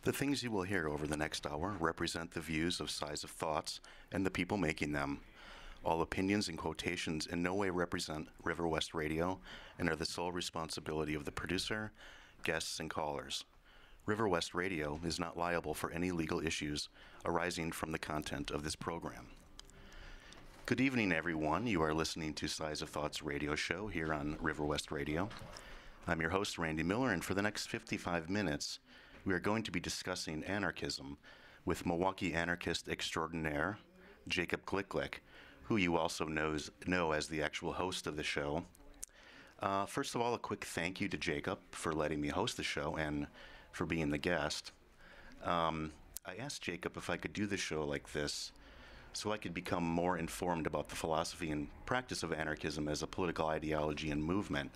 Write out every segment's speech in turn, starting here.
The things you will hear over the next hour represent the views of Size of Thoughts and the people making them. All opinions and quotations in no way represent River West Radio and are the sole responsibility of the producer, guests, and callers. River West Radio is not liable for any legal issues arising from the content of this program. Good evening, everyone. You are listening to Size of Thoughts radio show here on River West Radio. I'm your host, Randy Miller, and for the next 55 minutes, we are going to be discussing anarchism with Milwaukee anarchist extraordinaire, Jacob Glicklick, who you also know as the actual host of the show. First of all, a quick thank you to Jacob for letting me host the show and for being the guest. I asked Jacob if I could do the show like this so I could become more informed about the philosophy and practice of anarchism as a political ideology and movement.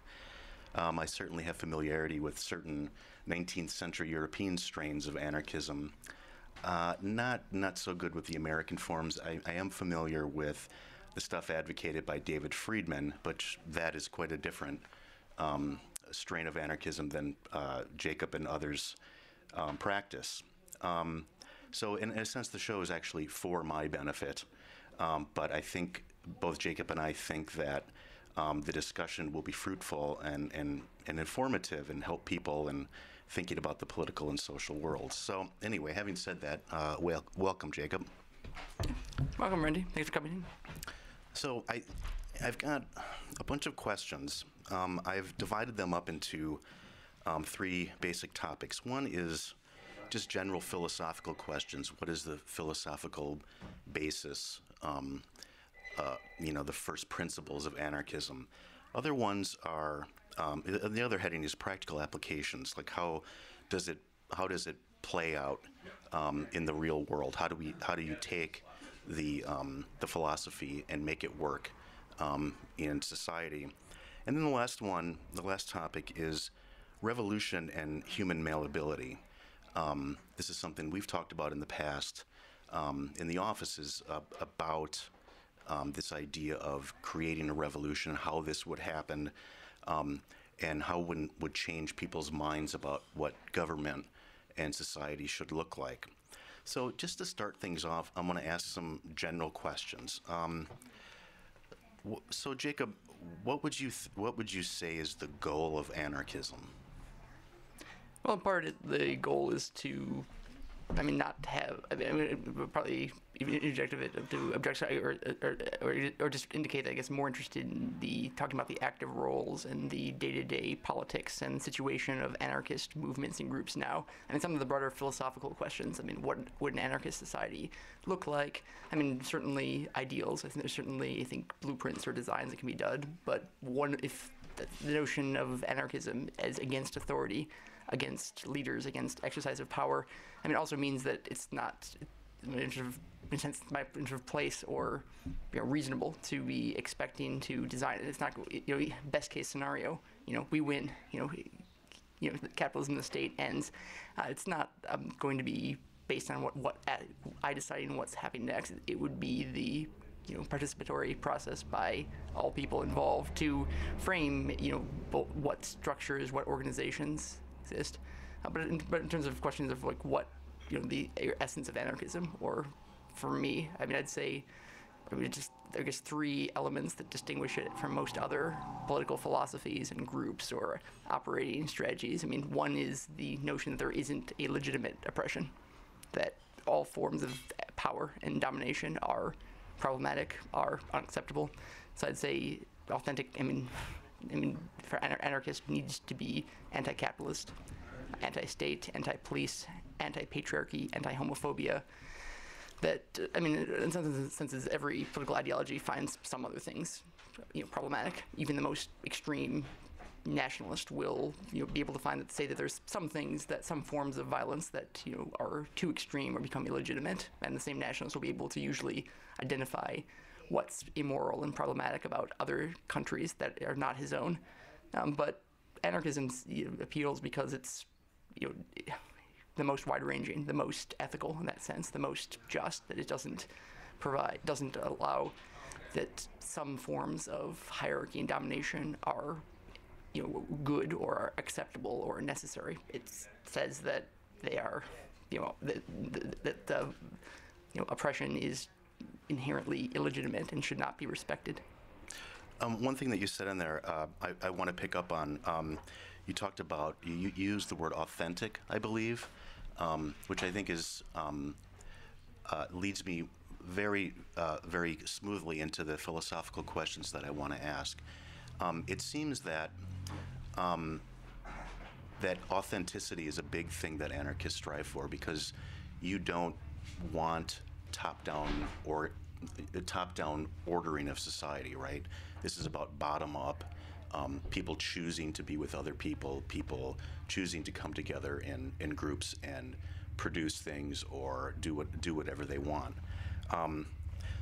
I certainly have familiarity with certain 19th century European strains of anarchism. Not so good with the American forms. I am familiar with the stuff advocated by David Friedman, but that is quite a different strain of anarchism than Jacob and others practice. So in a sense, the show is actually for my benefit, but I think both Jacob and I think that the discussion will be fruitful and informative and help people in thinking about the political and social world. So anyway, having said that, welcome, Jacob. Welcome, Randy. Thanks for coming in. So I've got a bunch of questions. I've divided them up into three basic topics. One is just general philosophical questions. What is the philosophical basis? The first principles of anarchism. Other ones are, the other heading is practical applications, like how does it play out in the real world? How do you take the philosophy and make it work in society? And then the last topic is revolution and human malleability. This is something we've talked about in the past in the offices about this idea of creating a revolution, how this would happen, and how one would change people's minds about what government and society should look like. So just to start things off, I'm going to ask some general questions. So Jacob, what would you say is the goal of anarchism? Well, in part, the goal is to, not to have. Probably even interject a bit to object or just indicate, I guess, more interested in talking about the active roles and the day-to-day politics and situation of anarchist movements and groups now. Some of the broader philosophical questions. What would an anarchist society look like? Certainly ideals. I think blueprints or designs that can be done. But if the notion of anarchism as against authority, against leaders, against exercise of power, also means that it's not, in terms of place or reasonable to be expecting to design it. It's not, best case scenario, we win, capitalism, the state ends. It's not going to be based on what I deciding what's happening next. It would be the participatory process by all people involved to frame, what structures, what organizations exist. But in terms of questions of what, the essence of anarchism, or for me, I'd say, I guess three elements that distinguish it from most other political philosophies and groups or operating strategies. One is the notion that there isn't a legitimate oppression, that all forms of power and domination are problematic, are unacceptable. So I'd say authentic, for anarchist needs to be anti-capitalist, anti-state, anti-police, anti-patriarchy, anti-homophobia. That, in some senses, every political ideology finds some other things, problematic. Even the most extreme nationalist will, be able to say that there's some things, that some forms of violence that, are too extreme or become illegitimate, and the same nationalist will be able to usually identify what's immoral and problematic about other countries that are not his own. But anarchism appeals because it's, the most wide-ranging, the most ethical in that sense, the most just, that it doesn't allow that some forms of hierarchy and domination are, good or acceptable or necessary. It says that they are oppression is inherently illegitimate and should not be respected. One thing that you said in there, I want to pick up on. You talked about, you used the word authentic, I believe, which I think is leads me very smoothly into the philosophical questions that I want to ask. It seems that that authenticity is a big thing that anarchists strive for, because you don't want top-down ordering of society, right? This is about bottom-up, people choosing to be with other people, people choosing to come together in groups and produce things or do whatever they want.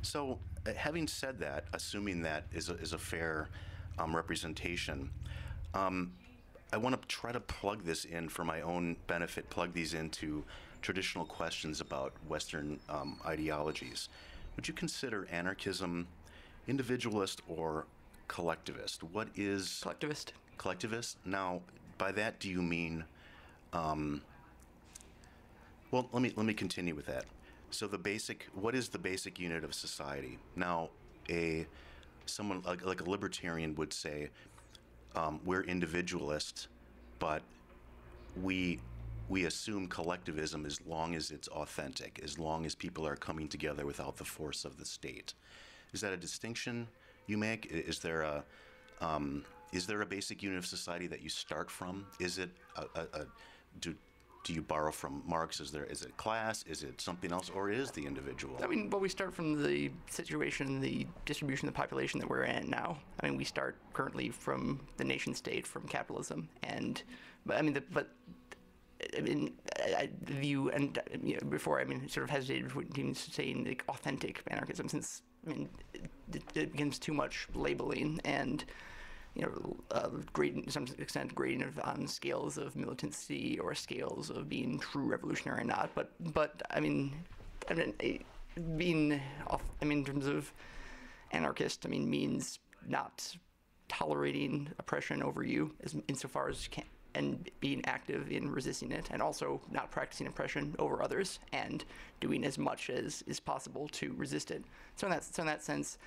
So, having said that, assuming that is a fair representation, I want to try to plug this in for my own benefit, plug these into traditional questions about Western ideologies. Would you consider anarchism individualist or collectivist? What is Collectivist. Collectivist? Now, by that, do you mean? Well, let me continue with that. So what is the basic unit of society? Now, someone like a libertarian would say, we're individualist, but we assume collectivism as long as it's authentic, as long as people are coming together without the force of the state. Is that a distinction you make? Is there a basic unit of society that you start from? Is it do you borrow from Marx? Is it class? Is it something else, or is the individual? I mean, well, we start from the situation, the distribution of the population that we're in now. I mean, we start currently from the nation state, from capitalism, I view, and before, sort of hesitated between saying like authentic anarchism, since it becomes too much labeling and to some extent grading on scales of militancy or scales of being true revolutionary or not. But being off, in terms of anarchist, means not tolerating oppression over you insofar as you can, and being active in resisting it, and also not practicing oppression over others, and doing as much as is possible to resist it. So in that sense,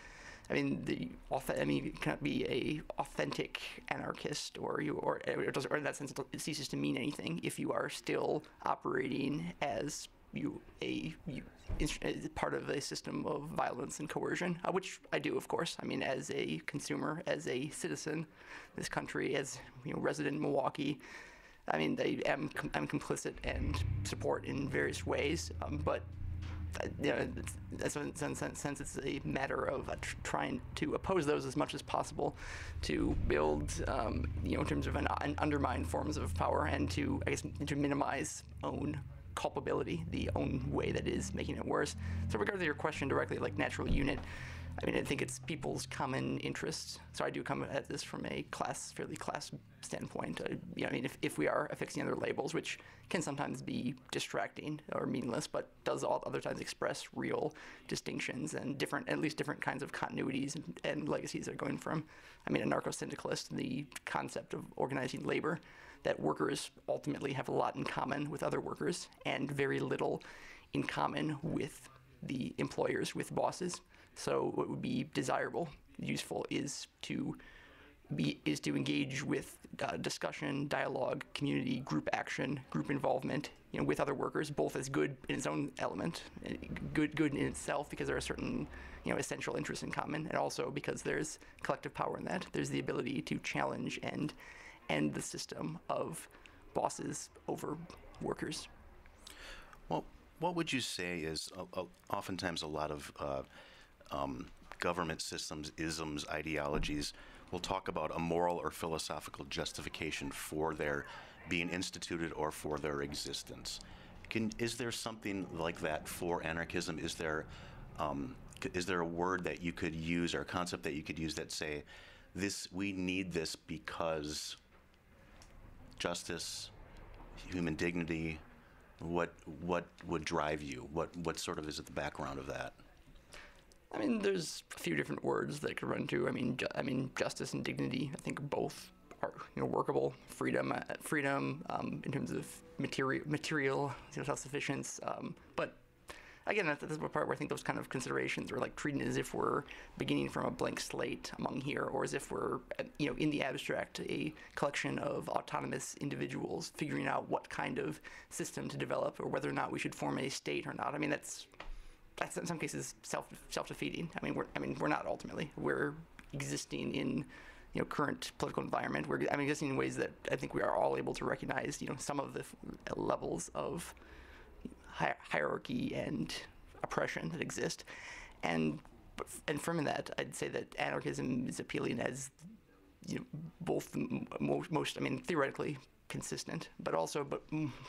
you cannot be a authentic anarchist, or in that sense it ceases to mean anything if you are still operating as part of a system of violence and coercion, which I do, of course. As a consumer, as a citizen, this country, as resident in Milwaukee, I'm complicit and support in various ways, but. In sense, it's a matter of trying to oppose those as much as possible, to build, in terms of undermine forms of power, and to minimize own culpability, the own way that is making it worse. So regarding your question directly, like natural unit, I think it's people's common interests. So I do come at this from a fairly class standpoint. If we are affixing other labels, which can sometimes be distracting or meaningless, but does all other times express real distinctions and at least different kinds of continuities and legacies that are going from, a anarcho-syndicalist, the concept of organizing labor, that workers ultimately have a lot in common with other workers and very little in common with the employers, with bosses. So what would be desirable, useful, is to engage with discussion, dialogue, community, group action, group involvement, with other workers, both as good in its own element, good in itself, because there are certain essential interests in common, and also because there's collective power in that. There's the ability to challenge and end the system of bosses over workers. Well, what would you say is oftentimes a lot of government systems, isms, ideologies will talk about a moral or philosophical justification for their being instituted or for their existence. Is there something like that for anarchism? Is there a word that you could use, or a concept that you could use, that say, we need this because justice, human dignity, what would drive you? What sort of is at the background of that? There's a few different words that could run to. Justice and dignity, I think, both are workable, freedom in terms of material self-sufficiency, but again, that's the part where I think those kind of considerations are like treating it as if we're beginning from a blank slate among here, or as if we're, in the abstract, a collection of autonomous individuals figuring out what kind of system to develop, or whether or not we should form a state or not. I mean, that's in some cases self-defeating. We're not ultimately. We're existing in current political environment. We're existing in ways that I think we are all able to recognize. Some of the levels of hierarchy and oppression that exist, and from that, I'd say that anarchism is appealing as both the most theoretically consistent, but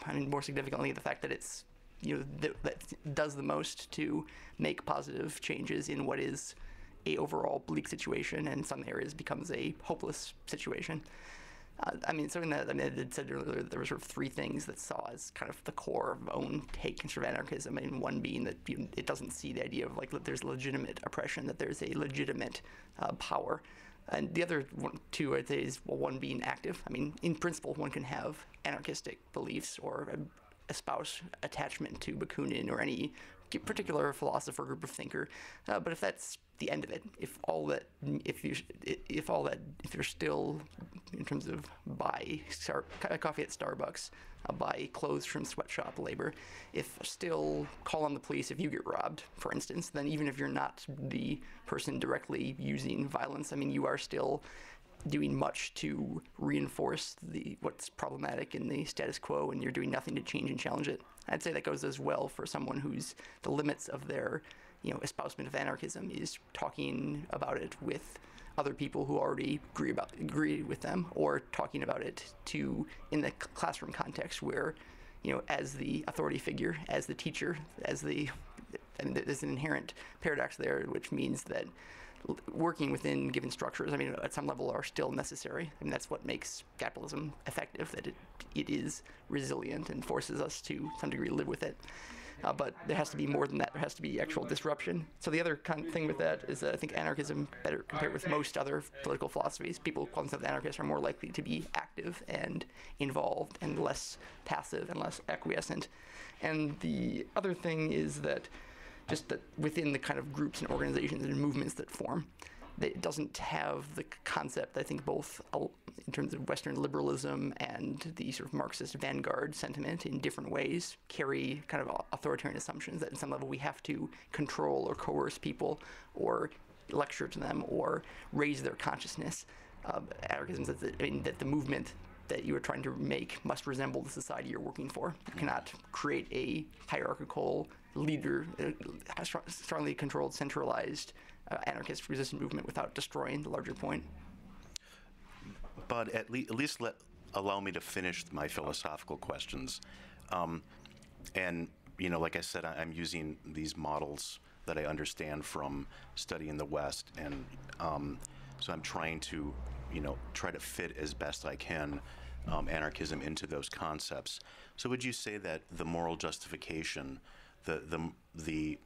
more significantly the fact that it's that does the most to make positive changes in what is a overall bleak situation, and in some areas becomes a hopeless situation. Something that I had said earlier, there were sort of three things that saw as kind of the core of my own take on sort of anarchism. One being that it doesn't see the idea of that there's legitimate oppression, that there's a legitimate power. And the other two, I'd say, is one being active. In principle, one can have anarchistic beliefs or espouse attachment to Bakunin or any particular philosopher, group of thinker, but if that's the end of it, if you're still, in terms of buy coffee at Starbucks, buy clothes from sweatshop labor, if still call on the police if you get robbed, for instance, then even if you're not the person directly using violence, you are still doing much to reinforce what's problematic in the status quo, and you're doing nothing to change and challenge it. I'd say that goes as well for someone who's the limits of their espousement of anarchism is talking about it with other people who already agree with them, or talking about it in the classroom context where, as the authority figure, as the teacher, there's an inherent paradox there, which means that working within given structures, at some level are still necessary. That's what makes capitalism effective, that it is resilient and forces us to some degree live with it. But there has to be more than that. There has to be actual disruption. So the other kind of thing with that is that I think anarchism, better compared with most other political philosophies, people who call themselves anarchists are more likely to be active and involved and less passive and less acquiescent. And the other thing is that just that within the kind of groups and organizations and movements that form, it doesn't have the concept, I think, both in terms of Western liberalism and the sort of Marxist vanguard sentiment in different ways, carry kind of authoritarian assumptions that in some level we have to control or coerce people or lecture to them or raise their consciousness. Anarchism says that the movement that you are trying to make must resemble the society you're working for. You cannot create a hierarchical leader, strongly controlled, centralized anarchist resistance movement without destroying the larger point. But at least allow me to finish my philosophical questions. And, like I said, I'm using these models that I understand from studying the West. And so I'm trying to, try to fit as best I can anarchism into those concepts. So would you say that the moral justification, the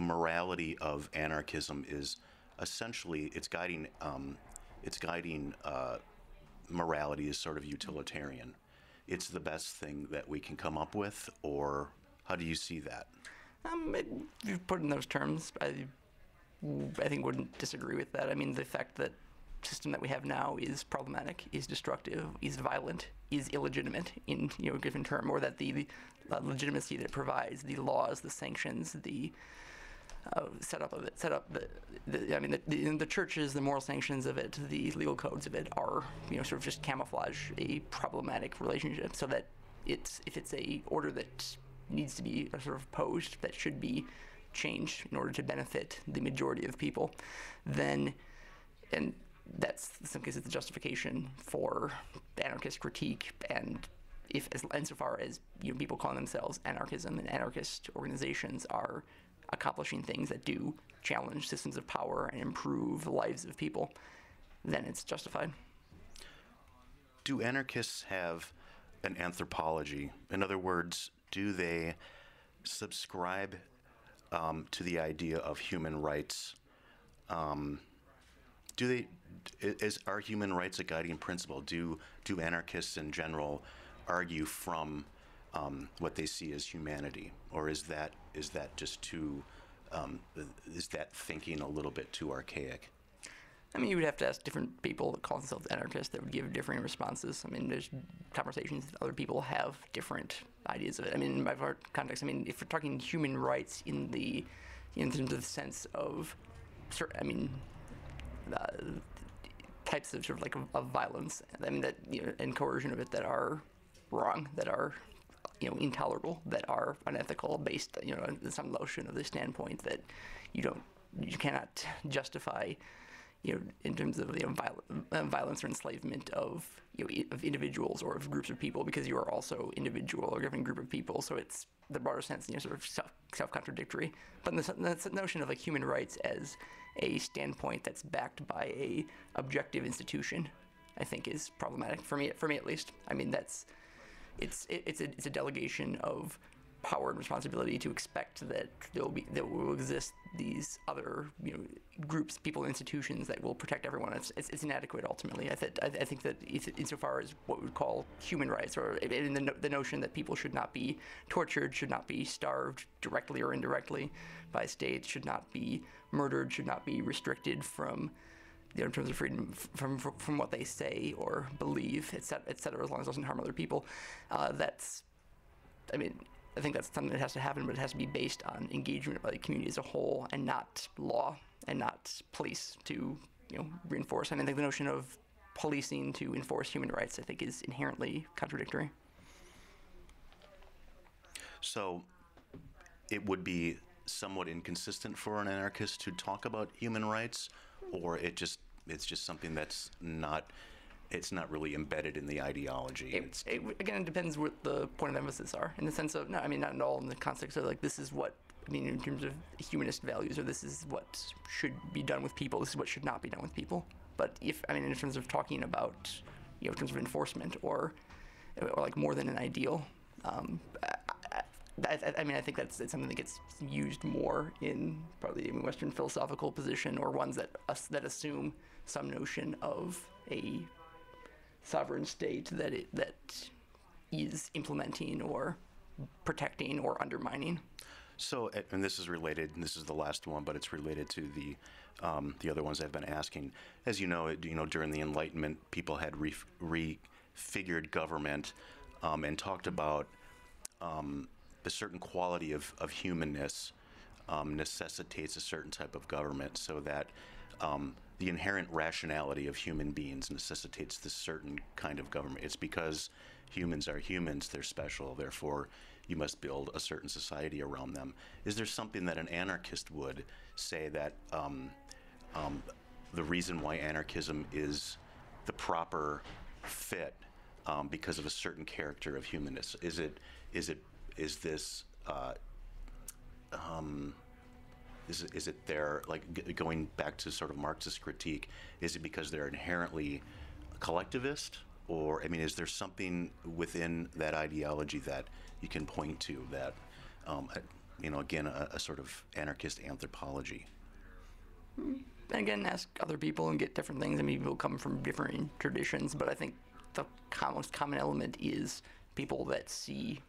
morality of anarchism is essentially its guiding morality is sort of utilitarian? It's the best thing that we can come up with, or how do you see that? If you put it in those terms, I think wouldn't disagree with that. The fact that system that we have now is problematic, is destructive, is violent, is illegitimate in a given term, or that the legitimacy that it provides, the laws, the sanctions, the the churches, the moral sanctions of it, the legal codes of it are sort of just camouflage a problematic relationship, so that if it's a order that needs to be sort of posed, that should be changed in order to benefit the majority of people, then that's in some cases the justification for anarchist critique, and insofar as people calling themselves anarchism and anarchist organizations are accomplishing things that do challenge systems of power and improve the lives of people, then it's justified. Do anarchists have an anthropology? In other words, do they subscribe to the idea of human rights do they, are human rights a guiding principle? Do anarchists in general argue from what they see as humanity, or is that just too is that thinking a little bit too archaic? I mean, you would have to ask different people that call themselves anarchists that would give different responses. I mean, there's conversations that other people have different ideas of it. I mean, in my context, I mean, if we're talking human rights in terms of the sense of, I mean, types of sort of like of violence, I mean, that, and coercion of it that are wrong, that are, intolerable, that are unethical, based, on some notion of the standpoint that you cannot justify, in terms of violence or enslavement of of individuals or of groups of people, because you are also individual or given group of people. So it's the broader sense, sort of self-contradictory. But the notion of like human rights as a standpoint that's backed by a objective institution, I think, is problematic for me at least. I mean, it's a delegation of power and responsibility to expect that there will exist these other groups, people, institutions that will protect everyone. It's inadequate ultimately. I think that insofar as what we would call human rights, or in the notion that people should not be tortured, should not be starved directly or indirectly by states, should not be murdered, should not be restricted from, in terms of freedom from what they say or believe, et cetera, as long as it doesn't harm other people. I think that's something that has to happen, but it has to be based on engagement by the community as a whole, and not law and not police to reinforce. I think the notion of policing to enforce human rights, I think, is inherently contradictory. So it would be somewhat inconsistent for an anarchist to talk about human rights, or it's just something that's not. It's not really embedded in the ideology. Again, it depends what the point of emphasis are. In the sense of, not at all in the context of like, this is what, in terms of humanist values, or this is what should be done with people, this is what should not be done with people. But in terms of talking about, in terms of enforcement or like more than an ideal, I think it's something that gets used more in probably Western philosophical position, or ones that assume some notion of a sovereign state that is implementing or protecting or undermining. So, and this is related, and this is the last one, but it's related to the other ones I've been asking. As you know, during the Enlightenment, people had refigured government and talked about the certain quality of humanness necessitates a certain type of government, so that the inherent rationality of human beings necessitates this certain kind of government. It's because humans are humans, they're special, therefore you must build a certain society around them. Is there something that an anarchist would say that the reason why anarchism is the proper fit because of a certain character of humanness? Is it their, like, going back to sort of Marxist critique, is it because they're inherently collectivist? Or, is there something within that ideology that you can point to that, again, a sort of anarchist anthropology? And again, ask other people and get different things. People come from different traditions, but I think the most common element is people that see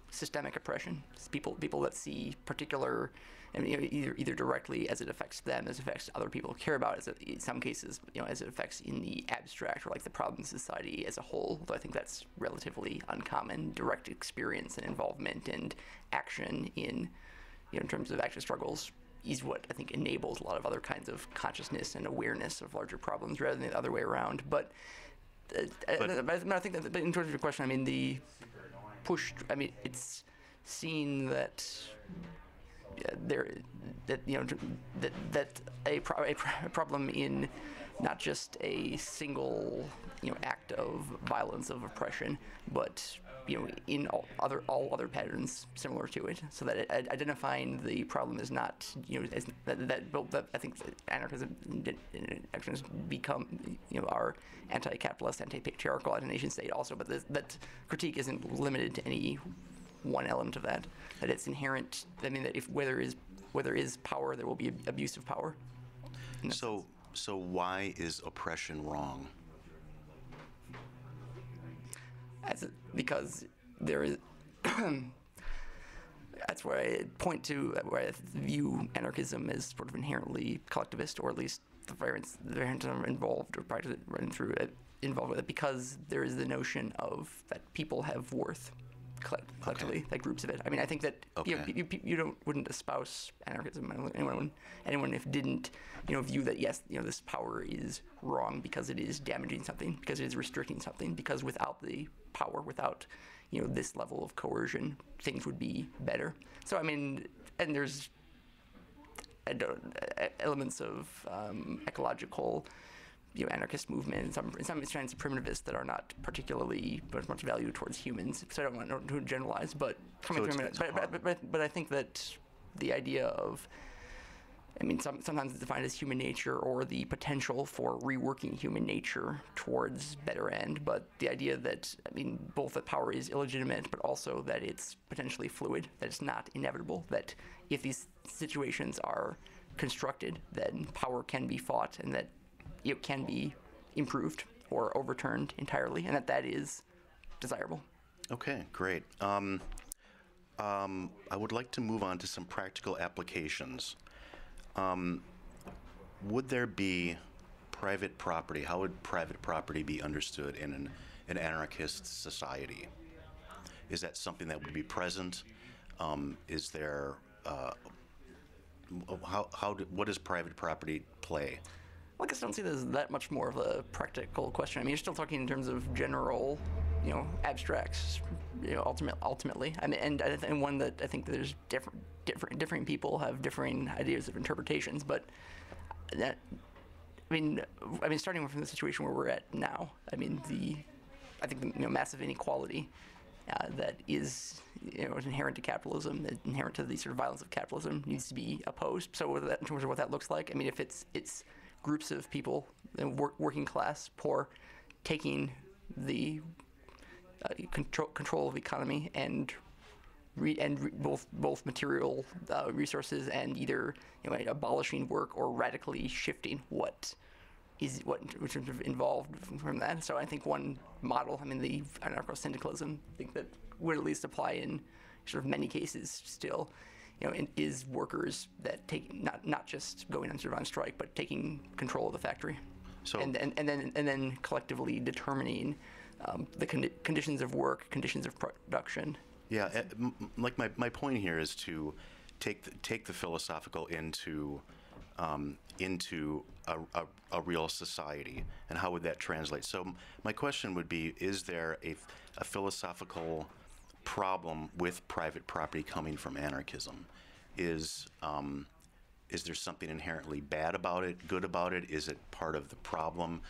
systemic oppression. It's people that see particular, either directly as it affects them, as it affects other people care about, as it, in some cases, as it affects in the abstract, or like the problem in society as a whole. Though I think that's relatively uncommon. Direct experience and involvement and action in terms of active struggles is what I think enables a lot of other kinds of consciousness and awareness of larger problems, rather than the other way around. But I think that, in terms of your question, the push. It's seen that that a problem in not just a single act of violence, of oppression, but in all other patterns similar to it, so that identifying the problem is not as that I think anarchism has become are anti-capitalist, anti-patriarchal, as a nation state also, but that critique isn't limited to any one element of that it's inherent. That where there is power, there will be abuse of power. So So why is oppression wrong? Because there is. That's where I point to where I view anarchism as sort of inherently collectivist, or at least the variants are involved or practice running through it, involved with it, because there is the notion of that people have worth collectively, Okay. like groups of it. I mean, I think that Okay. you wouldn't espouse anarchism. I don't think anyone if didn't view that, yes, this power is wrong because it is damaging something, because it is restricting something, because without the power, without this level of coercion, things would be better. So I mean, and there's elements of ecological, anarchist movement, in some strands of primitivists that are not particularly much value towards humans. So I don't want to generalize, but coming So from it's it, but I think that the idea of, I mean, sometimes it's defined as human nature or the potential for reworking human nature towards better end. But the idea that, I mean, both that power is illegitimate, but also that it's potentially fluid, that it's not inevitable, that if these situations are constructed, then power can be fought and that it can be improved or overturned entirely, and that is desirable. Okay, great. I would like to move on to some practical applications. Would there be private property? How would private property be understood in an anarchist society? Is that something that would be present? Is there what does private property play? Well, I guess I don't see this as that much more of a practical question. I mean, you're still talking in terms of general, abstracts, ultimately. I mean, and one that I think there's different people have differing ideas of interpretations, but that, I mean, starting from the situation where we're at now, I mean, I think the massive inequality that is inherent to capitalism, inherent to the sort of violence of capitalism, needs to be opposed. So in terms of what that looks like, I mean, if it's groups of people, working class, poor, taking the control of the economy and both material resources, and either abolishing work or radically shifting what in terms of involved from that. So I think one model, I mean, the anarcho-syndicalism, I think that would at least apply in sort of many cases still, is workers that take not just going on sort of on strike, but taking control of the factory, So and then collectively determining the conditions of work, conditions of production. yeah, like my point here is to take the philosophical into a real society, and how would that translate? So my question would be: is there a philosophical problem with private property coming from anarchism? Is there something inherently bad about it, good about it? Is it part of the problem?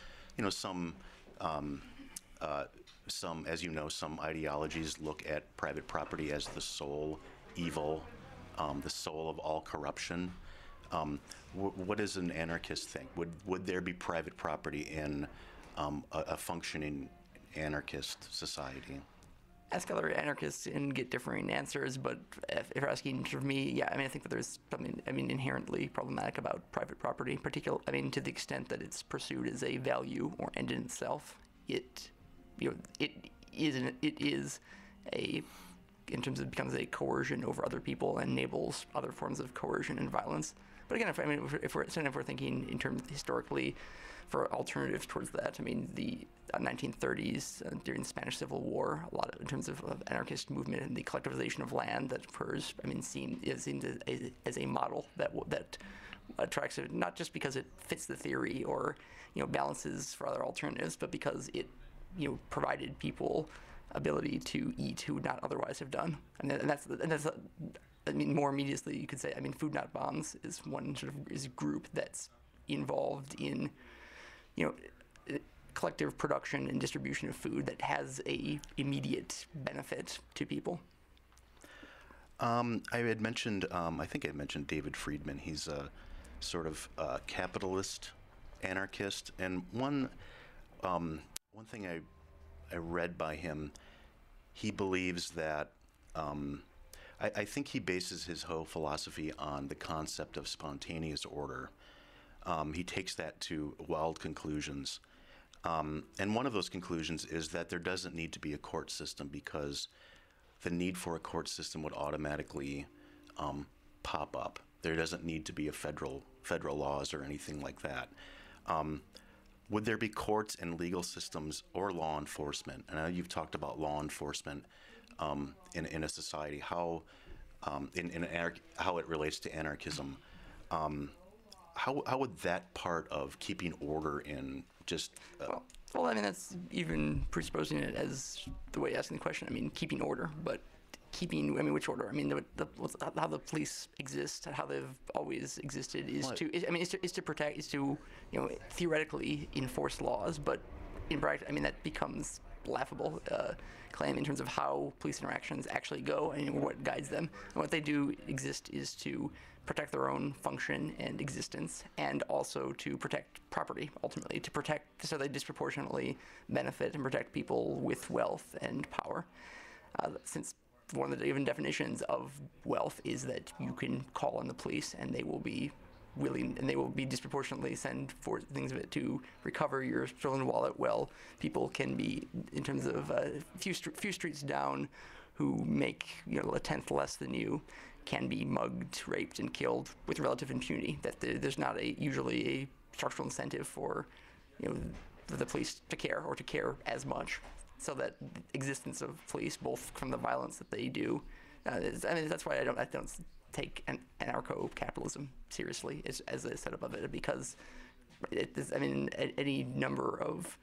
Some, as you know, some ideologies look at private property as the sole evil, the soul of all corruption. What does an anarchist think? Would there be private property in a functioning anarchist society? Ask other anarchists and get differing answers, but if you're asking for me, yeah, I mean, I think that there's something, I mean, inherently problematic about private property, I mean, to the extent that it's pursued as a value or end in itself. It is in terms of, it becomes a coercion over other people and enables other forms of coercion and violence. But again, if we're thinking in terms historically for alternatives towards that, I mean, the 1930s during the Spanish Civil War, a lot of, in terms of anarchist movement and the collectivization of land that occurs, I mean, seemed as a model that attracts it, not just because it fits the theory or balances for other alternatives, but because it provided people ability to eat who would not otherwise have done, and that's I mean, more immediately you could say, I mean, Food Not Bombs is one sort of is a group that's involved in collective production and distribution of food that has a immediate benefit to people. I had mentioned, I think I mentioned David Friedman. He's a sort of capitalist anarchist, and one thing I read by him, he believes that I think he bases his whole philosophy on the concept of spontaneous order. He takes that to wild conclusions. And one of those conclusions is that there doesn't need to be a court system because the need for a court system would automatically pop up. There doesn't need to be a federal laws or anything like that. Would there be courts and legal systems or law enforcement? And I know you've talked about law enforcement in a society, how how it relates to anarchism. How would that part of keeping order in just well, I mean, that's even presupposing it as the way you're asking the question. I mean, keeping order, but keeping, I mean, which order? I mean, how the police exist, how they've always existed is to protect, is to, theoretically enforce laws, but in practice, I mean, that becomes laughable claim in terms of how police interactions actually go and what guides them. And what they do exist is to protect their own function and existence, and also to protect property, ultimately, to protect, so they disproportionately benefit and protect people with wealth and power. Since one of the even definitions of wealth is that you can call on the police and they will be willing, and they will be disproportionately send for things of it to recover your stolen wallet. Well, people can be, in terms of few streets down, who make a tenth less than you, can be mugged, raped, and killed with relative impunity. That there's not usually a structural incentive for for the police to care, or to care as much. So that the existence of police, both from the violence that they do, that's why I don't take anarcho-capitalism seriously as a setup of it, because any number of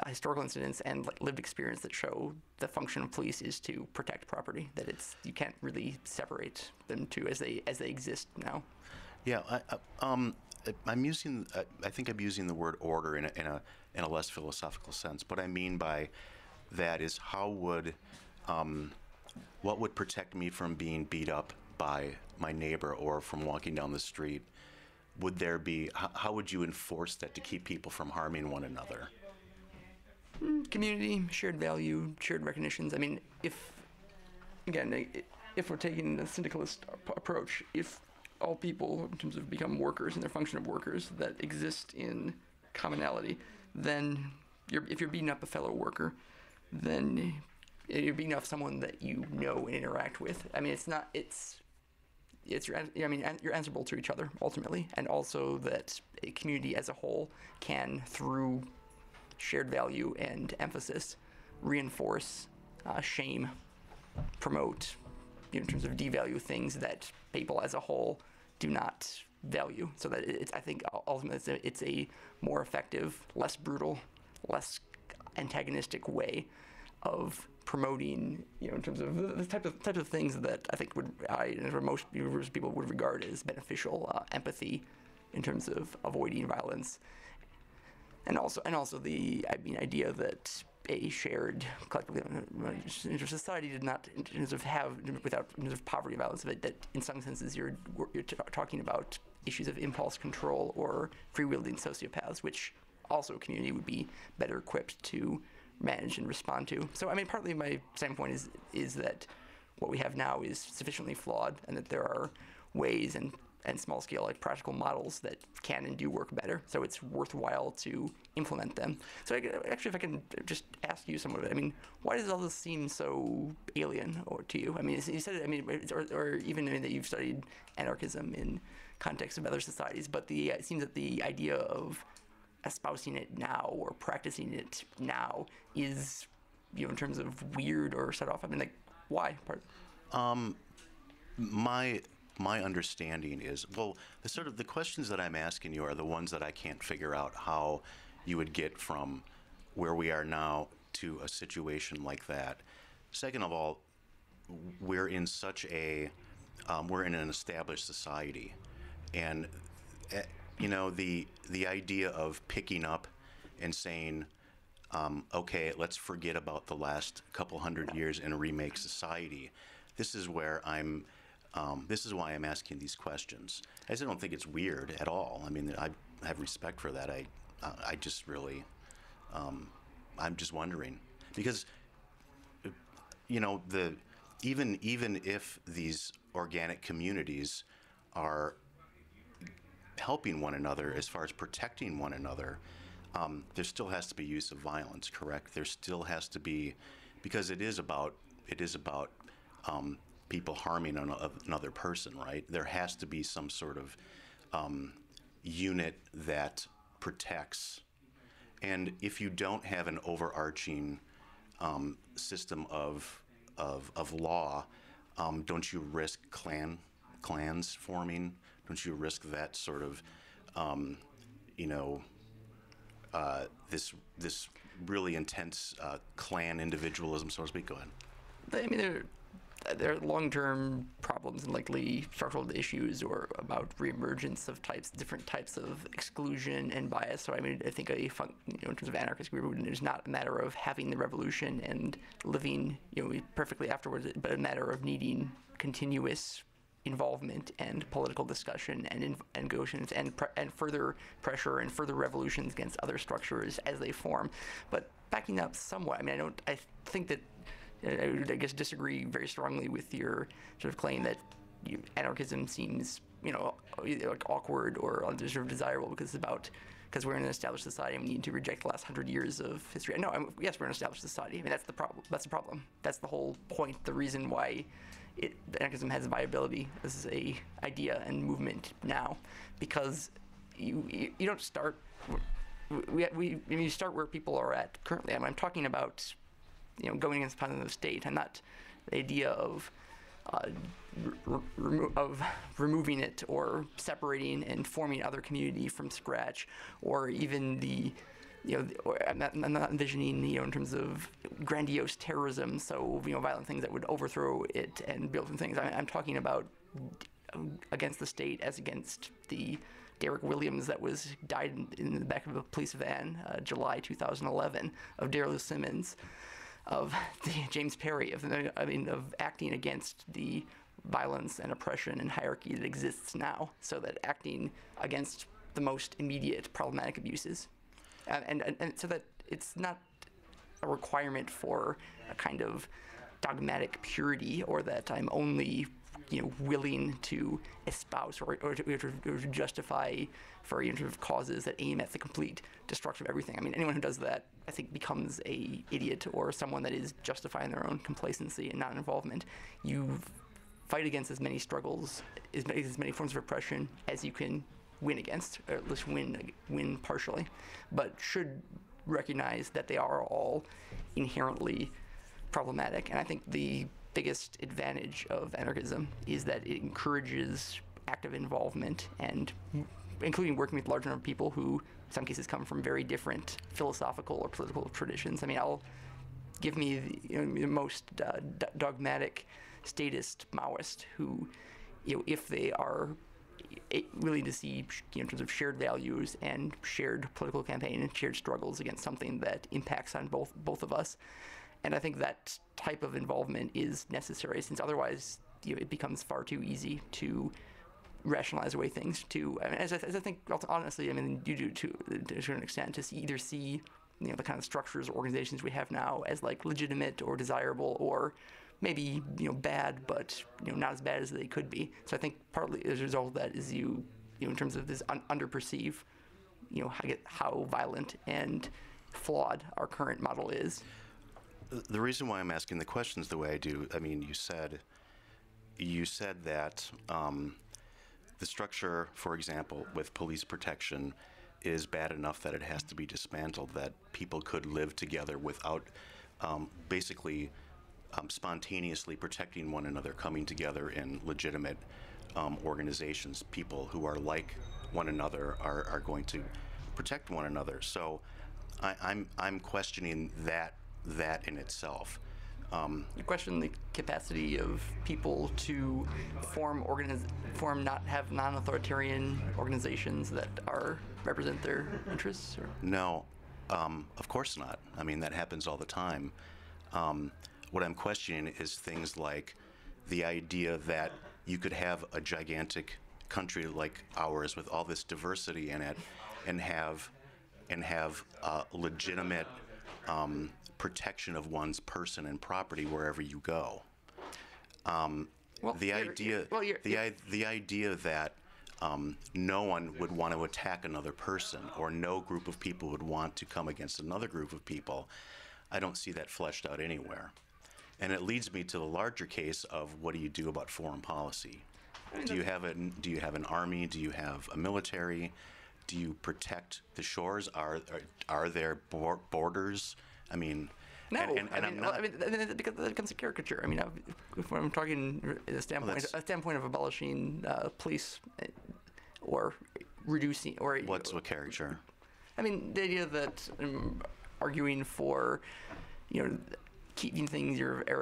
historical incidents and lived experience that show the function of police is to protect property. That you can't really separate them two as they exist now. Yeah, I'm using. I think I'm using the word order in a less philosophical sense. What I mean by that is what would protect me from being beat up by my neighbor or from walking down the street? Would there be? How would you enforce that to keep people from harming one another? Community, shared value, shared recognitions. I mean, if we're taking the syndicalist approach, if all people, in terms of become workers and their function of workers that exist in commonality, then if you're beating up a fellow worker, then you're beating up someone that you know and interact with. I mean, you're answerable to each other ultimately, and also that a community as a whole can, through shared value and emphasis, reinforce, shame, promote, in terms of devalue things that people as a whole do not value. So that I think ultimately it's a more effective, less brutal, less antagonistic way of promoting, in terms of the types of things that I think most people would regard as beneficial, empathy, in terms of avoiding violence. And also the idea that a shared collective society did not, in terms of poverty and violence, that in some senses you're talking about issues of impulse control or free-wielding sociopaths, which also a community would be better equipped to manage and respond to. So partly my standpoint is that what we have now is sufficiently flawed, and that there are ways and small scale, like practical models that can and do work better. So it's worthwhile to implement them. So actually, if I can just ask you some of it, why does all this seem so alien to you? You said it, or even that you've studied anarchism in context of other societies, but it seems that the idea of espousing it now or practicing it now is, in terms of weird or set off. Why? My understanding is, the questions that I'm asking you are the ones that I can't figure out how you would get from where we are now to a situation like that. Second of all, we're in an established society, and the idea of picking up and saying, okay, let's forget about the last couple hundred years and remake society. This is where this is why I'm asking these questions. I don't think it's weird at all. I have respect for that. I just really, I'm just wondering, because, even if these organic communities are helping one another, as far as protecting one another, there still has to be use of violence, correct? There still has to be, because it is about people harming another person, right? There has to be some sort of unit that protects. And if you don't have an overarching system of law, don't you risk clans forming? Don't you risk that sort of, this really intense clan individualism, so to speak? Go ahead. I mean, there are long-term problems and likely structural issues or about reemergence of different types of exclusion and bias. So I mean, I think in terms of anarchist group, it's not a matter of having the revolution and living, perfectly afterwards, but a matter of needing continuous involvement and political discussion and negotiations and further pressure and further revolutions against other structures as they form. But backing up somewhat, I mean, I think that I guess disagree very strongly with your sort of claim that anarchism seems, like awkward or undesirable because we're in an established society and we need to reject the last 100 years of history. No, yes, we're in an established society. I mean, that's the problem. That's the whole point. The reason why anarchism has viability as a idea and movement now, because you don't start. You start where people are at currently. I'm talking about going against the president of the state, and not the idea of removing it or separating and forming other community from scratch, or even I'm not envisioning, in terms of grandiose terrorism, so, violent things that would overthrow it and build some things. I'm talking about against the state as against the Derek Williams that died in the back of a police van, July 2011, of Darrell Simmons, of James Perry, of acting against the violence and oppression and hierarchy that exists now, so that acting against the most immediate problematic abuses, and so that it's not a requirement for a kind of dogmatic purity, or that I'm only willing to espouse or to justify for causes that aim at the complete destruction of everything. I mean, anyone who does that, I think, becomes a idiot or someone that is justifying their own complacency and non-involvement. You fight against as many struggles, as many forms of oppression as you can win against, or at least win partially, but should recognize that they are all inherently problematic. And I think the biggest advantage of anarchism is that it encourages active involvement, and including working with large number of people who in some cases come from very different philosophical or political traditions. I mean, give me the most dogmatic statist Maoist who, if they are willing to see, in terms of shared values and shared political campaign and shared struggles against something that impacts on both of us. And I think that type of involvement is necessary, since otherwise, it becomes far too easy to rationalize away things. As I think, honestly, you do to a certain extent, to either see, the kind of structures or organizations we have now as like legitimate or desirable, or maybe bad, but not as bad as they could be. So I think partly as a result of that is in terms of this underperceive, how violent and flawed our current model is. The reason why I'm asking the questions the way I do, I mean, you said that the structure, for example, with police protection is bad enough that it has to be dismantled, that people could live together without basically spontaneously protecting one another, coming together in legitimate organizations. People who are like one another are going to protect one another. So I'm questioning that in itself. You question the capacity of people to have non-authoritarian organizations that represent their interests? Or? No, of course not. I mean, that happens all the time. What I'm questioning is things like the idea that you could have a gigantic country like ours with all this diversity in it and have legitimate protection of one's person and property wherever you go. The idea that no one would want to attack another person, or no group of people would want to come against another group of people. I don't see that fleshed out anywhere. And it leads me to the larger case of what do you do about foreign policy? Do you have an army? Do you have a military? Do you protect the shores? Are there borders? I mean, No, I'm not. it becomes a caricature. I mean, if I'm talking a standpoint of abolishing police or reducing or What's a caricature? I mean, the idea that I'm arguing for, keeping things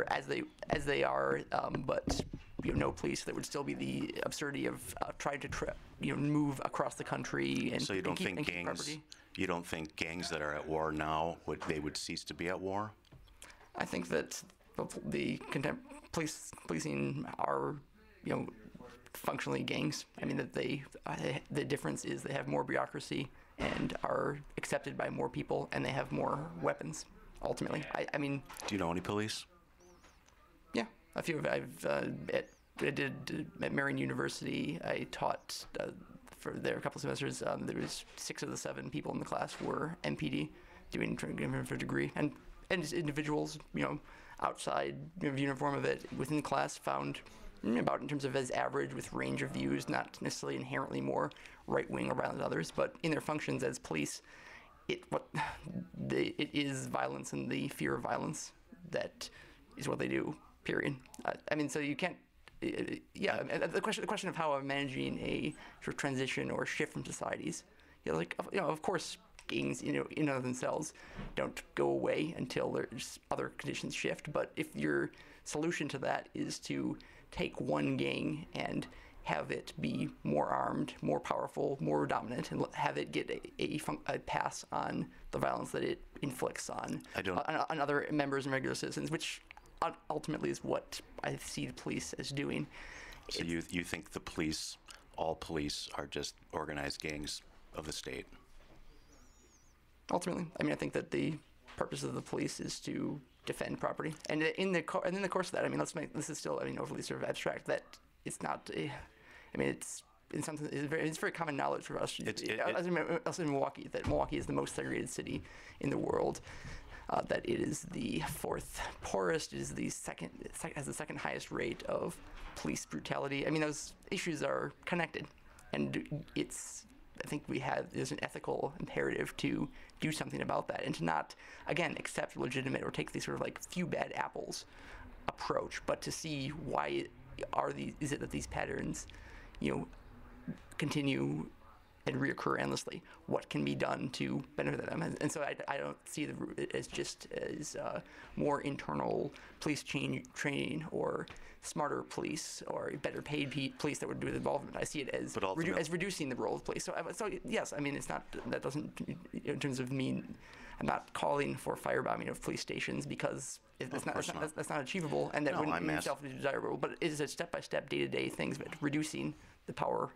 as they are, but no police. That would still be the absurdity of trying to move across the country and So you don't think keep gangs? property. You don't think gangs that are at war now would cease to be at war? I think that the policing are, functionally gangs. I mean that the difference is they have more bureaucracy and are accepted by more people, and they have more weapons. Ultimately, I mean. Do you know any police? Yeah, a few. I did at Marian University. I taught for there a couple of semesters. There was 6 of the 7 people in the class were MPD, doing for a degree, and just individuals, outside uniform of it within the class found about in terms of as average with range of views, not necessarily inherently more right wing or violent than others, but in their functions as police, it is violence and the fear of violence that is what they do. Period. I mean, so you can't. Yeah, the question of how I'm managing a sort of transition or shift from societies. Of course, gangs, in and of themselves, don't go away until there's other conditions shift. But if your solution to that is to take one gang and have it be more armed, more powerful, more dominant, and have it get a pass on the violence that it inflicts on other members and regular citizens, which ultimately is what I see the police as doing. So you think all police are just organized gangs of the state? Ultimately, I mean, I think that the purpose of the police is to defend property, and in the course of that, I mean, this is still, overly sort of abstract. That it's not. It's in something. It's very common knowledge for us. Also in Milwaukee, that Milwaukee is the most segregated city in the world. That it is the 4th poorest. It is has the second highest rate of police brutality. I mean, those issues are connected, and I think there's an ethical imperative to do something about that, and to not, again, accept legitimate or take these sort of like few bad apples approach, but to see why is it that these patterns, continue and reoccur endlessly. What can be done to benefit them? And so I don't see it as just as more internal police training or smarter police or better paid police that would do the involvement. I see it as reducing the role of police. So yes, I mean, it's not, that doesn't, in terms of I'm not calling for firebombing of police stations, because that's not achievable, and that wouldn't in itself be desirable. But it is a step-by-step, day-to-day things, but reducing the power,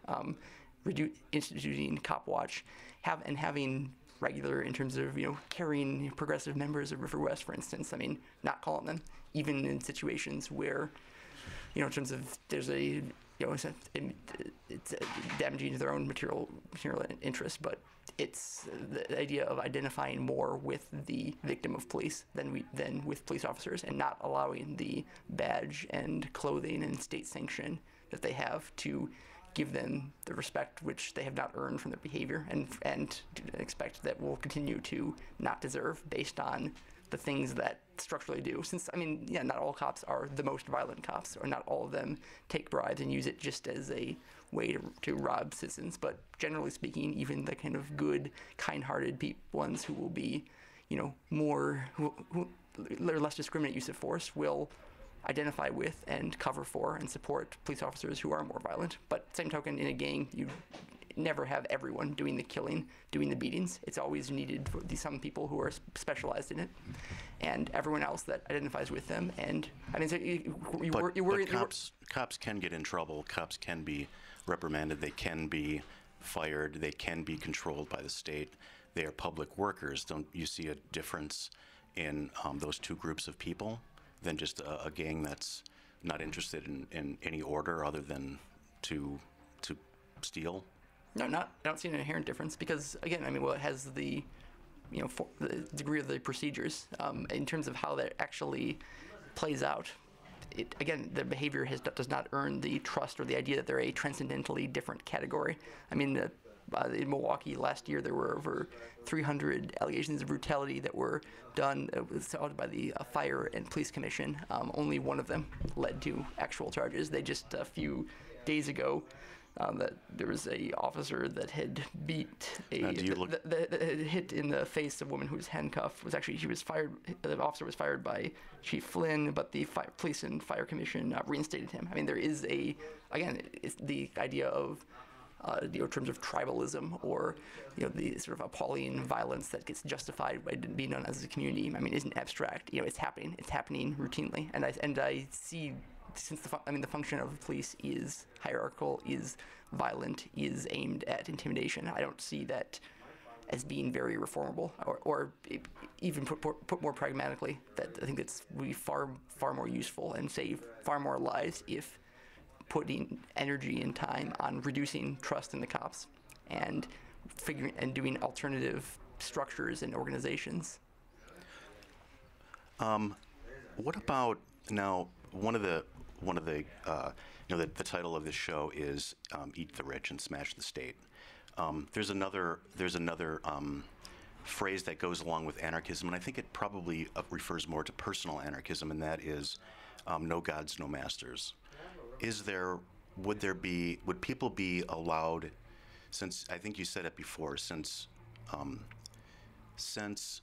instituting cop watch, having regular, in terms of carrying progressive members of River West, for instance. I mean, not calling them, even in situations where, in terms of there's it's damaging to their own material interest, but it's the idea of identifying more with the victim of police than with police officers, and not allowing the badge and clothing and state sanction that they have to give them the respect which they have not earned from their behavior, and expect that will continue to not deserve based on the things that structurally do. Since, not all cops are the most violent cops, or not all of them take bribes and use it just as a way to rob citizens. But generally speaking, even the kind of good, kind-hearted ones who will be, more, who less discriminate use of force, will identify with and cover for and support police officers who are more violent. But same token, in a gang, you never have everyone doing the killing, doing the beatings. It's always needed for some people who are specialized in it, and everyone else that identifies with them. And cops can get in trouble. Cops can be reprimanded. They can be fired. They can be controlled by the state. They are public workers. Don't you see a difference in those two groups of people than just a gang that's not interested in any order other than to steal? No, not. I don't see an inherent difference because, again, I mean, well, it has the, for the degree of the procedures in terms of how that actually plays out. Again, the behavior does not earn the trust or the idea that they're a transcendentally different category. I mean, in Milwaukee last year, there were over 300 allegations of brutality that were done by the Fire and Police Commission. Only one of them led to actual charges. They just a few days ago that there was a officer that had beat that had hit in the face a woman who was handcuffed. She was fired. The officer was fired by Chief Flynn, but the Police and Fire Commission reinstated him. I mean, there is it's the idea of in terms of tribalism or the sort of appalling violence that gets justified by being known as a community. I mean, isn't abstract. It's happening. It's happening routinely, and I see. Since the function of the police is hierarchical, is violent, is aimed at intimidation, I don't see that as being very reformable, or even put more pragmatically, that I think it's would be far more useful and save far more lives if putting energy and time on reducing trust in the cops and figuring and doing alternative structures and organizations. What about now? One of the the title of this show is "Eat the Rich and Smash the State." There's another phrase that goes along with anarchism, and I think it probably refers more to personal anarchism, and that is "No gods, no masters." Would people be allowed? Since I think you said it before, since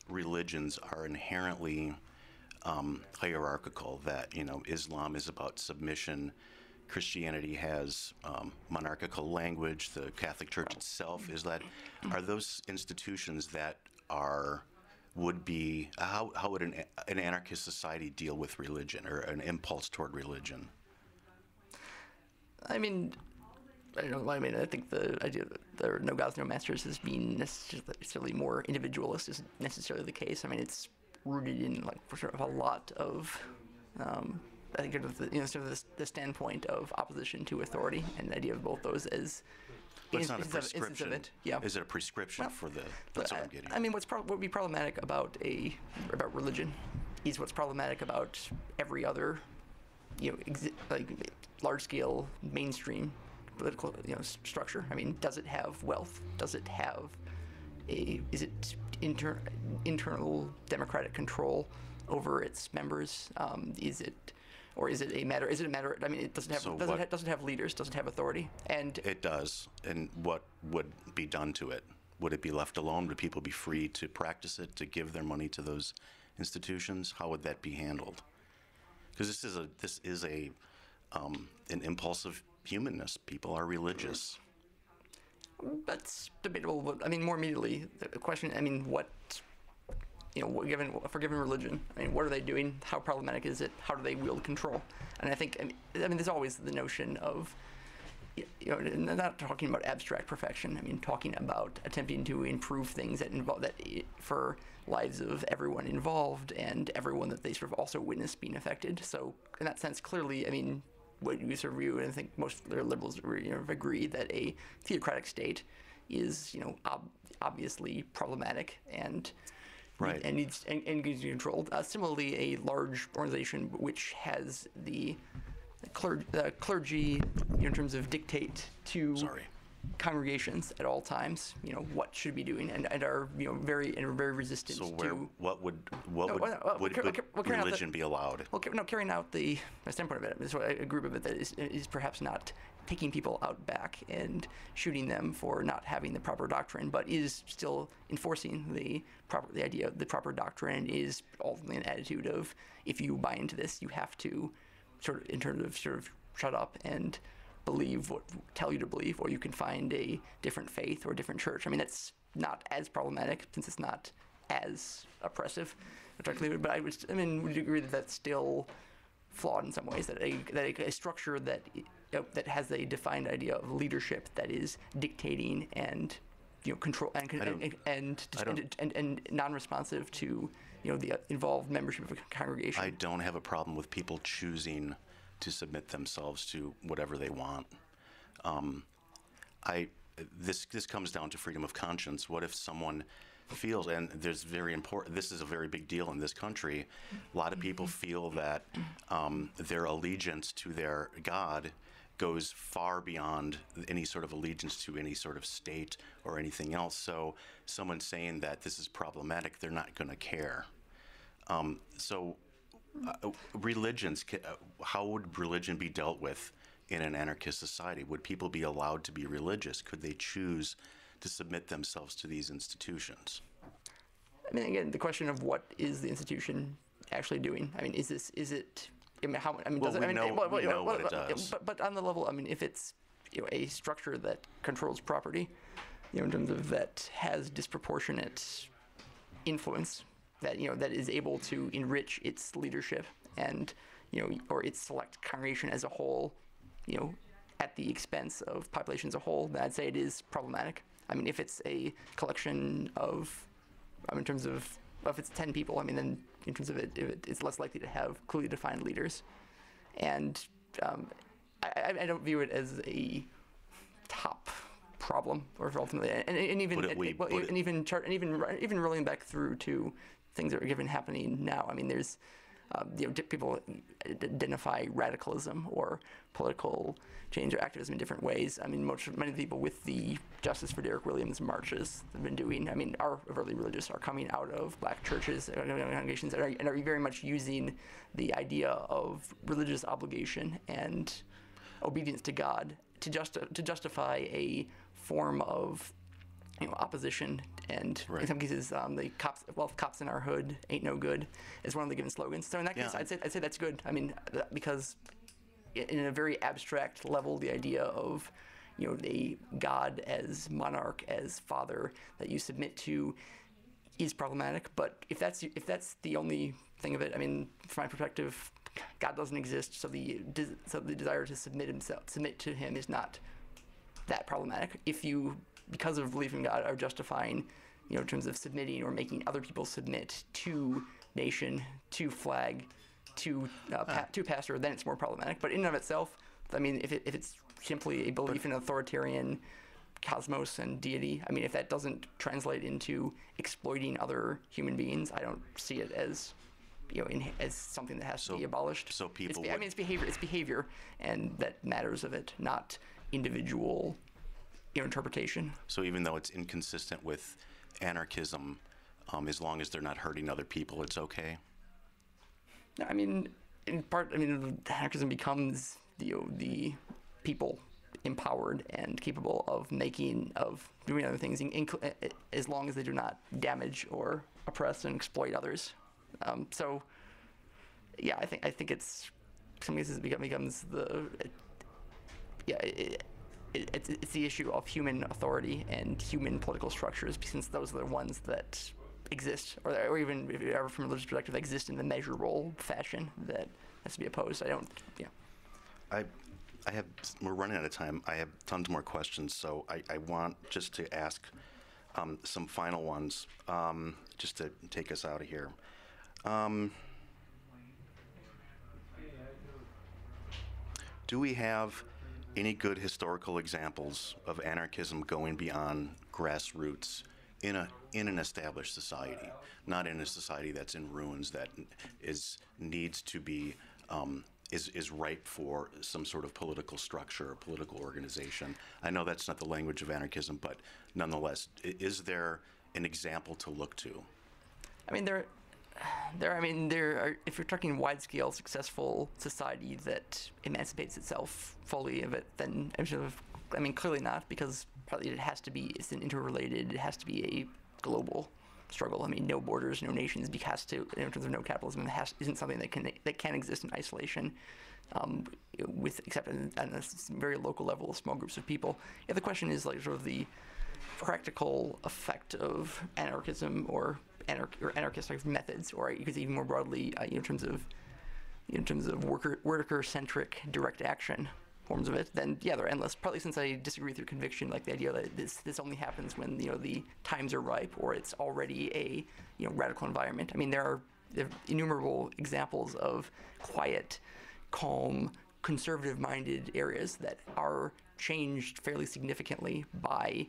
religions are inherently hierarchical, that Islam is about submission, Christianity has monarchical language, the Catholic Church itself are those institutions that would be how would an anarchist society deal with religion or an impulse toward religion? I mean, I don't know. I mean, I think the idea that there are no gods, no masters as being necessarily more individualist isn't necessarily the case. I mean, it's rooted in sort of a lot of I think sort of the standpoint of opposition to authority and the idea of both those as but it's not a prescription. Yeah. Is it a prescription for the? That's what I'm getting. I mean, what would be problematic about religion is what's problematic about every other large-scale mainstream political structure. I mean, does it have wealth? Does it have is it internal democratic control over its members? Is it a matter? I mean, it doesn't have leaders. Doesn't have authority. And it does. And what would be done to it? Would it be left alone? Would people be free to practice it, to give their money to those institutions? How would that be handled? Because this is an impulse of humanness. People are religious. That's debatable, but I mean, more immediately, the question, I mean, for given religion, I mean, what are they doing? How problematic is it? How do they wield control? And I think, there's always the notion of, not talking about abstract perfection. I mean, talking about attempting to improve things for lives of everyone involved and everyone that they sort of also witness being affected. So in that sense, clearly, I mean, what you sort of view, and I think most liberals agree that a theocratic state is obviously problematic and right. and needs to be controlled. Similarly, a large organization which has the clergy in terms of dictate to congregations at all times, what should be doing, and are very resistant to. What would religion be allowed? Well, carrying out the standpoint of it is a group of it that is perhaps not taking people out back and shooting them for not having the proper doctrine, but is still enforcing the idea of the proper doctrine is ultimately an attitude of, if you buy into this, you have to sort of shut up and believe what tell you to believe, or you can find a different faith or a different church. I mean, that's not as problematic since it's not as oppressive, but would you agree that that's still flawed in some ways? That a structure that has a defined idea of leadership that is dictating and control and non-responsive to the involved membership of a congregation. I don't have a problem with people choosing to submit themselves to whatever they want. I this comes down to freedom of conscience. What if someone feels, and there's very important, this is a very big deal in this country, a lot of people feel that their allegiance to their God goes far beyond any sort of allegiance to any sort of state or anything else. So someone saying that this is problematic, they're not going to care. Religions, how would religion be dealt with in an anarchist society? Would people be allowed to be religious? Could they choose to submit themselves to these institutions? I mean, again, the question of what is the institution actually doing? I mean, is it? I mean, how? I mean, Well, does it? we I mean, know- we know what it does. But on the level, I mean, if it's a structure that controls property, in terms of that has disproportionate influence, that that is able to enrich its leadership and or its select congregation as a whole, at the expense of population as a whole, then I'd say it is problematic. I mean, if it's a collection of, in terms of, if it's 10 people, I mean, then in terms of it's less likely to have clearly defined leaders. And I don't view it as a top problem, or ultimately, even rolling back through to things that are happening now. I mean, there's people identify radicalism or political change or activism in different ways. I mean, many of the people with the Justice for Derek Williams marches have been doing, I mean, are overtly religious, are coming out of black churches, congregations, and are very much using the idea of religious obligation and obedience to God to justify a form of opposition, and right. In some cases, the cops in our hood ain't no good is one of the given slogans. So in that case, I'd say that's good. I mean, because in a very abstract level, the idea of a God as monarch, as father that you submit to is problematic. But if that's the only thing of it, I mean, from my perspective, God doesn't exist, so the desire to submit to Him is not that problematic. If you, because of belief in God, are justifying, in terms of submitting or making other people submit to nation, to flag, to pastor, then it's more problematic. But in and of itself, I mean, if it's simply a belief in authoritarian cosmos and deity, I mean, if that doesn't translate into exploiting other human beings, I don't see it as as something that has to be abolished. So people, it's behavior, and that matters of it, not individual interpretation. So even though it's inconsistent with anarchism, as long as they're not hurting other people, it's okay? I mean, in part, anarchism becomes the people empowered and capable of doing other things, as long as they do not damage or oppress and exploit others. So, yeah, I think it's, in some cases, it becomes it's the issue of human authority and human political structures, since those are the ones that exist, or even if ever from a religious perspective, exist in the measurable fashion that has to be opposed. We're running out of time. I have tons more questions, so I want just to ask some final ones, just to take us out of here. Do we have any good historical examples of anarchism going beyond grassroots in an established society, not in a society that's in ruins, that needs to be is ripe for some sort of political structure or political organization? I know that's not the language of anarchism, but nonetheless, is there an example to look to? I mean, there are, if you're talking wide-scale successful society that emancipates itself fully of it, then clearly not, because partly it's an interrelated, it has to be a global struggle. I mean, no borders, no nations, because in terms of no capitalism, isn't something that can exist in isolation, except on a very local level of small groups of people. Yeah, the question is sort of the practical effect of anarchism or anarchist type methods, or you could say even more broadly, in terms of worker-centric direct action forms of it, then yeah, they're endless. Partly since I disagree with your conviction, like the idea that this only happens when the times are ripe or it's already a radical environment. I mean, there are innumerable examples of quiet, calm, conservative-minded areas that are changed fairly significantly by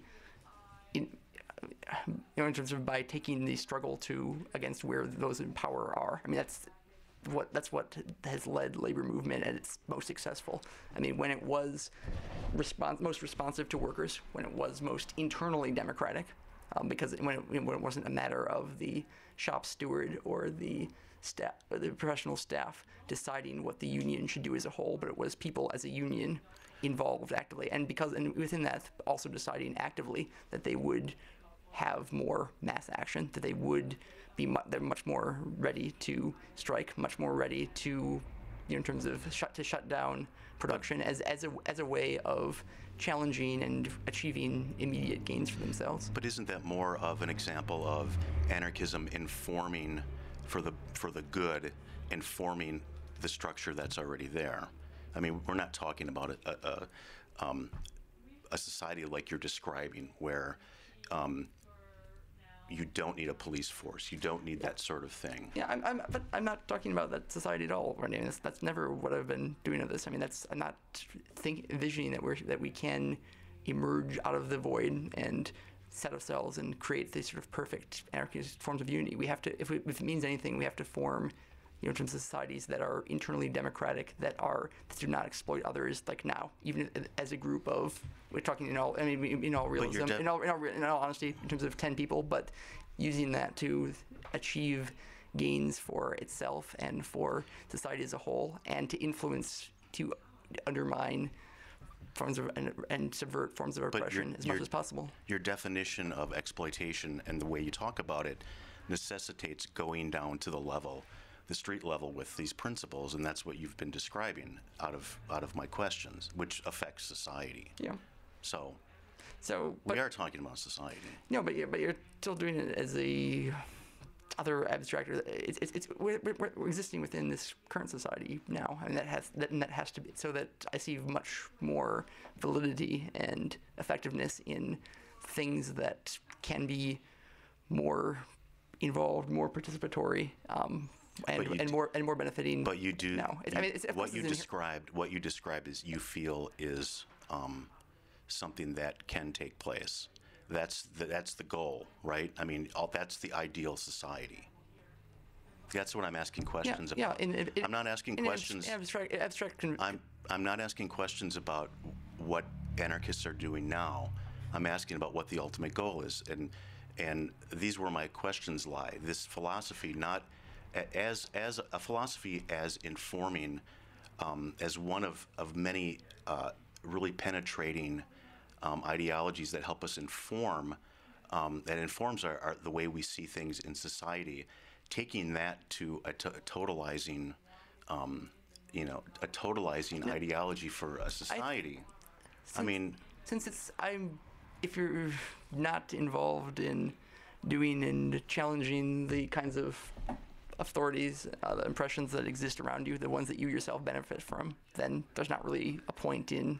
in terms of by taking the struggle against where those in power are. I mean, that's what has led labor movement at its most successful. I mean, when it was most responsive to workers, when it was most internally democratic, because when it wasn't a matter of the shop steward or the staff, or the professional staff deciding what the union should do as a whole, but it was people as a union involved actively, and within that also deciding actively that they would have more mass action, that they would be they're much more ready to strike, much more ready to, in terms of shut down production as a way of challenging and achieving immediate gains for themselves. But isn't that more of an example of anarchism informing for the good, informing the structure that's already there? I mean, we're not talking about a society like you're describing where you don't need a police force. You don't need that sort of thing. Yeah, but I'm not talking about that society at all, Randy. That's never what I've been doing of this. I mean, I'm not envisioning that we can emerge out of the void and set ourselves and create these sort of perfect anarchist forms of unity. We have to, if it means anything, we have to form, in terms of societies that are internally democratic, that do not exploit others. Like now, even as a group of, we're talking in all realism, in all honesty, in terms of 10 people, but using that to achieve gains for itself and for society as a whole, and to influence, to undermine forms of and subvert forms of oppression as much as possible. Your definition of exploitation and the way you talk about it necessitates going down to the street level with these principles, and that's what you've been describing out of my questions, which affects society. Yeah. So but we are talking about society. No, but you're still doing it as a other abstract. We're existing within this current society now, and that has to be, so that I see much more validity and effectiveness in things that can be more involved, more participatory, and more benefiting. But you do now. What you described is you feel is something that can take place. That's the goal, right? I mean, that's the ideal society. That's what I'm asking questions about. I'm not asking questions. Abstract. I'm not asking questions about what anarchists are doing now. I'm asking about what the ultimate goal is, and these were my questions lie. This philosophy, not as a philosophy, as informing, as one of many really penetrating ideologies that help us inform, that informs the way we see things in society. Taking that to a totalizing, ideology for a society. If you're not involved in doing and challenging the kinds of authorities, the impressions that exist around you, the ones that you yourself benefit from, then there's not really a point in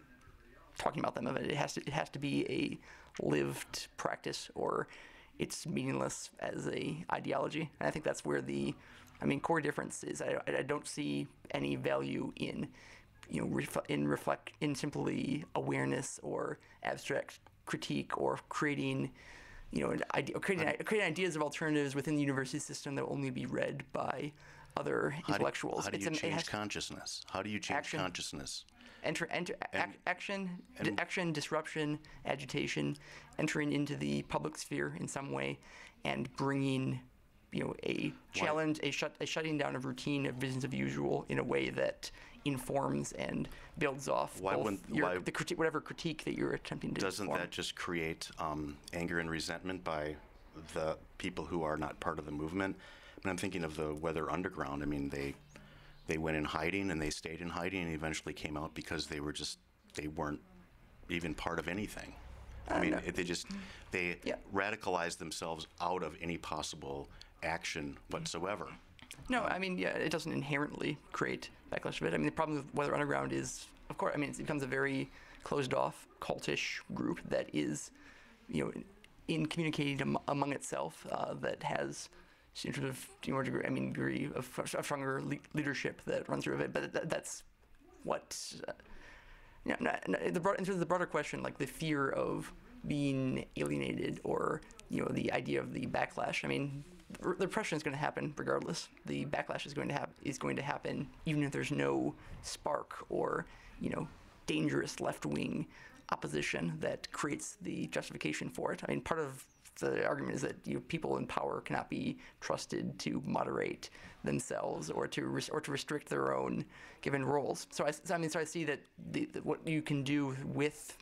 talking about them. It has to be a lived practice, or it's meaningless as a ideology. And I think that's where the core difference is. I don't see any value in in simply awareness or abstract critique, or creating creating ideas of alternatives within the university system that will only be read by other intellectuals. How do you change consciousness? How do you change consciousness? Action, disruption, agitation, entering into the public sphere in some way, and bringing, a challenge, a shutting down of routine, of business of usual, in a way that informs and builds off whatever critique that you're attempting to Doesn't form. That just create anger and resentment by the people who are not part of the movement? And I'm thinking of the Weather Underground. I mean, they went in hiding, and they stayed in hiding, and eventually came out because they weren't even part of anything. They radicalized themselves out of any possible action whatsoever. No, it doesn't inherently create backlash of it. The problem with Weather Underground is, of course, it becomes a very closed-off, cultish group that is, in communicating among itself, that has sort of degree of stronger leadership that runs through it. But that's what in terms of the broader question, like the fear of being alienated, or the idea of the backlash. I mean, the repression is going to happen regardless. The backlash is going to happen even if there's no spark or dangerous left-wing opposition that creates the justification for it. I mean, part of the argument is that people in power cannot be trusted to moderate themselves or to restrict their own given roles. So I see that what you can do with,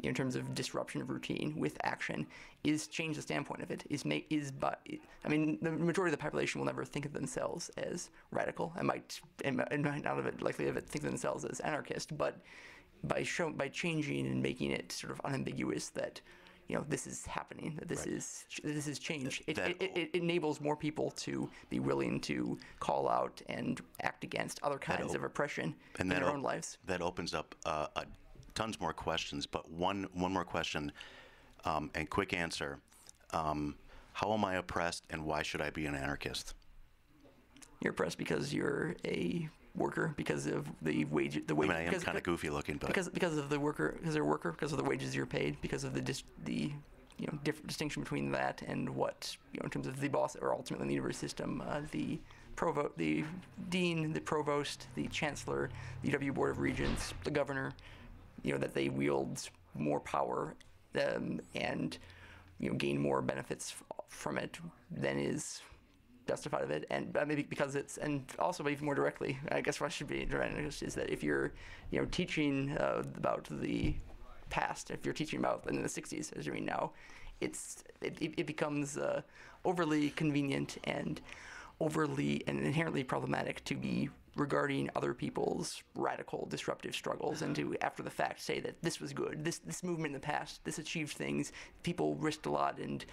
in terms of disruption of routine with action, is change the standpoint of it. I mean, the majority of the population will never think of themselves as radical. And might not have it likely to think of themselves as anarchist, but by changing and making it sort of unambiguous that this is happening, that this is change. It enables more people to be willing to call out and act against other kinds of oppression in their own lives. That opens up tons more questions, but one more question, and quick answer. How am I oppressed, and why should I be an anarchist? You're oppressed because you're a worker, because of the wage. I mean, I am kind of goofy looking, but because of the worker, because they're a worker, because of the wages you're paid, because of the different distinction between that and what in terms of the boss, or ultimately in the university system, the provost, the dean, the provost, the chancellor, the UW Board of Regents, the governor, that they wield more power and gain more benefits from it than is justified of it, and maybe because it's, and also even more directly, I guess what I should be trying to is that if you're teaching about the past, if you're teaching about in the 60s as you're doing now, it becomes overly convenient and overly and inherently problematic to be regarding other people's radical disruptive struggles and to after the fact say that this was good, this movement in the past, this achieved things, people risked a lot and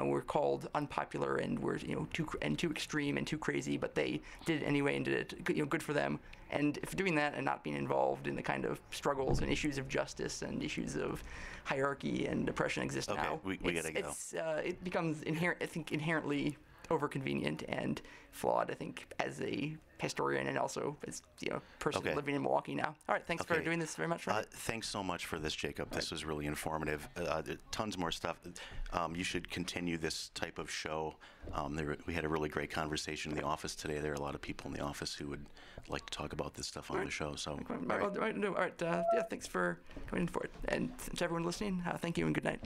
were called unpopular and were too extreme and too crazy, but they did it anyway and did it good for them. And if doing that and not being involved in the kind of struggles and issues of justice and issues of hierarchy and oppression exist now, we gotta go. It becomes inherently overconvenient and flawed, I think, as a historian and also as person living in Milwaukee now. All right, thanks for doing this very much. Thanks so much for this, Jacob. This was really informative. Tons more stuff. You should continue this type of show. We had a really great conversation in the office today. There are a lot of people in the office who would like to talk about this stuff on the show. So, all right. Thanks for coming in for it. And to everyone listening, thank you and good night.